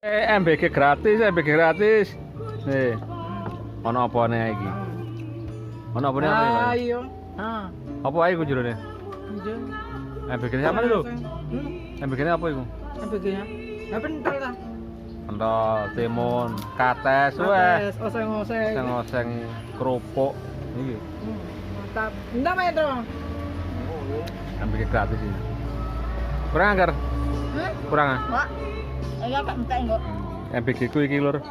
MBG gratis, MBG gratis. Nih. Ono apa nih iki? Ono apa nih? Ayo. Apa ae ku jerone? MBG sama lho. MBG apa iku? MBG-nya. Ya pentel ta. Pentol, timun, kates weh. Oseng-oseng. Oseng-oseng kerupuk iki. Mantap. Entar main dong. MBG gratis ini. Kurang angker? Kurang ah? Pak. Ayo tak minta enggak. MBG ku iki lur.